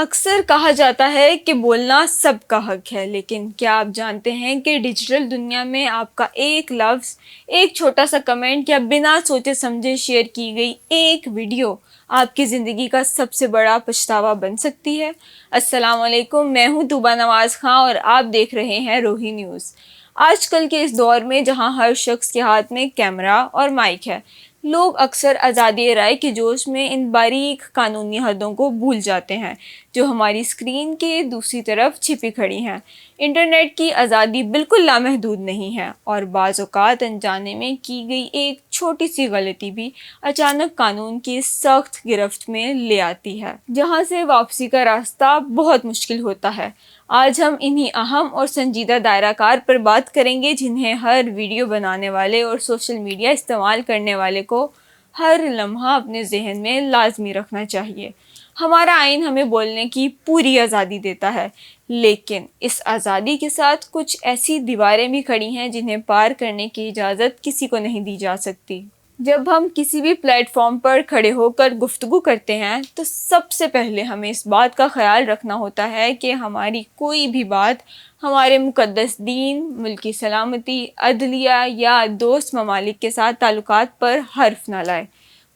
اکثر کہا جاتا ہے کہ بولنا سب کا حق ہے، لیکن کیا آپ جانتے ہیں کہ ڈیجیٹل دنیا میں آپ کا ایک لفظ، ایک چھوٹا سا کمنٹ یا بنا سوچے سمجھے شیئر کی گئی ایک ویڈیو آپ کی زندگی کا سب سے بڑا پچھتاوا بن سکتی ہے؟ السلام علیکم، میں ہوں طوبیٰ نواز خان اور آپ دیکھ رہے ہیں روہی نیوز۔ آج کل کے اس دور میں جہاں ہر شخص کے ہاتھ میں کیمرہ اور مائک ہے، لوگ اکثر آزادی رائے کے جوش میں ان باریک قانونی حدوں کو بھول جاتے ہیں جو ہماری اسکرین کے دوسری طرف چھپی کھڑی ہیں۔ انٹرنیٹ کی آزادی بالکل لامحدود نہیں ہے، اور بعض اوقات انجانے میں کی گئی ایک چھوٹی سی غلطی بھی اچانک قانون کی سخت گرفت میں لے آتی ہے، جہاں سے واپسی کا راستہ بہت مشکل ہوتا ہے۔ آج ہم انہی اہم اور سنجیدہ دائرہ کار پر بات کریں گے جنہیں ہر ویڈیو بنانے والے اور سوشل میڈیا استعمال کرنے والے کو ہر لمحہ اپنے ذہن میں لازمی رکھنا چاہیے۔ ہمارا آئین ہمیں بولنے کی پوری آزادی دیتا ہے، لیکن اس آزادی کے ساتھ کچھ ایسی دیواریں بھی کھڑی ہیں جنہیں پار کرنے کی اجازت کسی کو نہیں دی جا سکتی۔ جب ہم کسی بھی پلیٹ فارم پر کھڑے ہو کر گفتگو کرتے ہیں تو سب سے پہلے ہمیں اس بات کا خیال رکھنا ہوتا ہے کہ ہماری کوئی بھی بات ہمارے مقدس دین، ملکی سلامتی، عدلیہ یا دوست ممالک کے ساتھ تعلقات پر حرف نہ لائے۔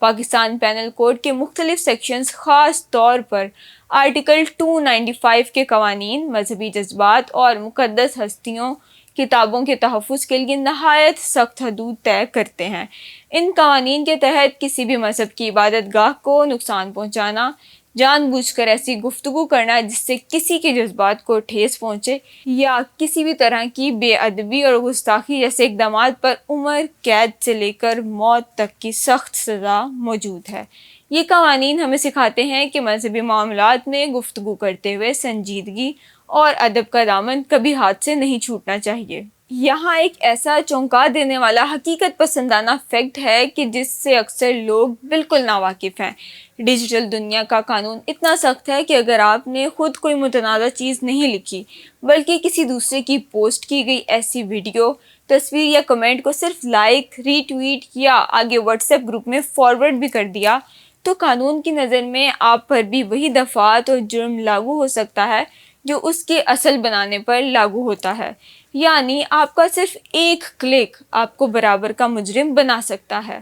پاکستان پینل کوڈ کے مختلف سیکشنز، خاص طور پر آرٹیکل 295 کے قوانین، مذہبی جذبات اور مقدس ہستیوں، کتابوں کے تحفظ کے لیے نہایت سخت حدود طے کرتے ہیں۔ ان قوانین کے تحت کسی بھی مذہب کی عبادت گاہ کو نقصان پہنچانا، جان بوجھ کر ایسی گفتگو کرنا جس سے کسی کے جذبات کو ٹھیس پہنچے، یا کسی بھی طرح کی بے ادبی اور گستاخی جیسے اقدامات پر عمر قید سے لے کر موت تک کی سخت سزا موجود ہے۔ یہ قوانین ہمیں سکھاتے ہیں کہ مذہبی معاملات میں گفتگو کرتے ہوئے سنجیدگی اور ادب کا دامن کبھی ہاتھ سے نہیں چھوٹنا چاہیے۔ یہاں ایک ایسا چونکا دینے والا حقیقت پسندانہ فیکٹ ہے کہ جس سے اکثر لوگ بالکل ناواقف ہیں۔ ڈیجیٹل دنیا کا قانون اتنا سخت ہے کہ اگر آپ نے خود کوئی متنازع چیز نہیں لکھی بلکہ کسی دوسرے کی پوسٹ کی گئی ایسی ویڈیو، تصویر یا کمنٹ کو صرف لائک، ری ٹویٹ یا آگے واٹس ایپ گروپ میں فارورڈ بھی کر دیا، تو قانون کی نظر میں آپ پر بھی وہی دفعات اور جرم لاگو ہو سکتا ہے جو اس کے اصل بنانے پر لاگو ہوتا ہے۔ یعنی آپ کا صرف ایک کلک آپ کو برابر کا مجرم بنا سکتا ہے۔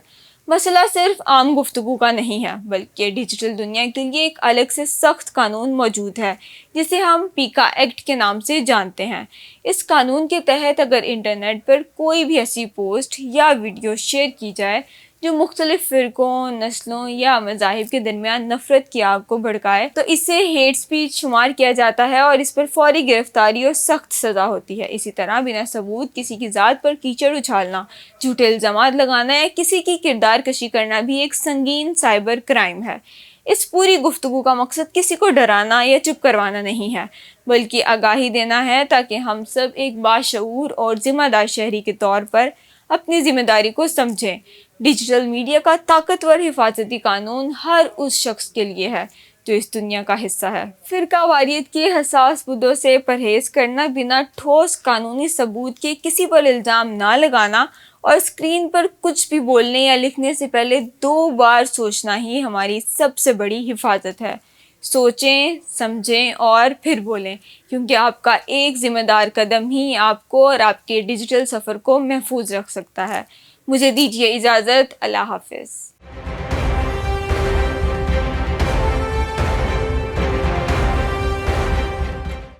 مسئلہ صرف عام گفتگو کا نہیں ہے، بلکہ ڈیجیٹل دنیا کے لیے ایک الگ سے سخت قانون موجود ہے جسے ہم پیکا ایکٹ کے نام سے جانتے ہیں۔ اس قانون کے تحت اگر انٹرنیٹ پر کوئی بھی ایسی پوسٹ یا ویڈیو شیئر کی جائے جو مختلف فرقوں، نسلوں یا مذاہب کے درمیان نفرت کی آگ کو بھڑکائے تو اسے ہیٹ سپیچ شمار کیا جاتا ہے اور اس پر فوری گرفتاری اور سخت سزا ہوتی ہے۔ اسی طرح بنا ثبوت کسی کی ذات پر کیچڑ اچھالنا، جھوٹے الزامات لگانا یا کسی کی کردار کشی کرنا بھی ایک سنگین سائبر کرائم ہے۔ اس پوری گفتگو کا مقصد کسی کو ڈرانا یا چپ کروانا نہیں ہے، بلکہ آگاہی دینا ہے تاکہ ہم سب ایک باشعور اور ذمہ دار شہری کے طور پر اپنی ذمہ داری کو سمجھیں۔ ڈیجیٹل میڈیا کا طاقتور حفاظتی قانون ہر اس شخص کے لیے ہے جو اس دنیا کا حصہ ہے۔ فرقہ واریت کے حساس مدوں سے پرہیز کرنا، بنا ٹھوس قانونی ثبوت کے کسی پر الزام نہ لگانا اور اسکرین پر کچھ بھی بولنے یا لکھنے سے پہلے 2 بار سوچنا ہی ہماری سب سے بڑی حفاظت ہے۔ سوچیں، سمجھیں اور پھر بولیں، کیونکہ آپ کا ایک ذمہ دار قدم ہی آپ کو اور آپ کے ڈیجیٹل سفر کو محفوظ رکھ سکتا ہے۔ مجھے دیجیے اجازت، اللہ حافظ۔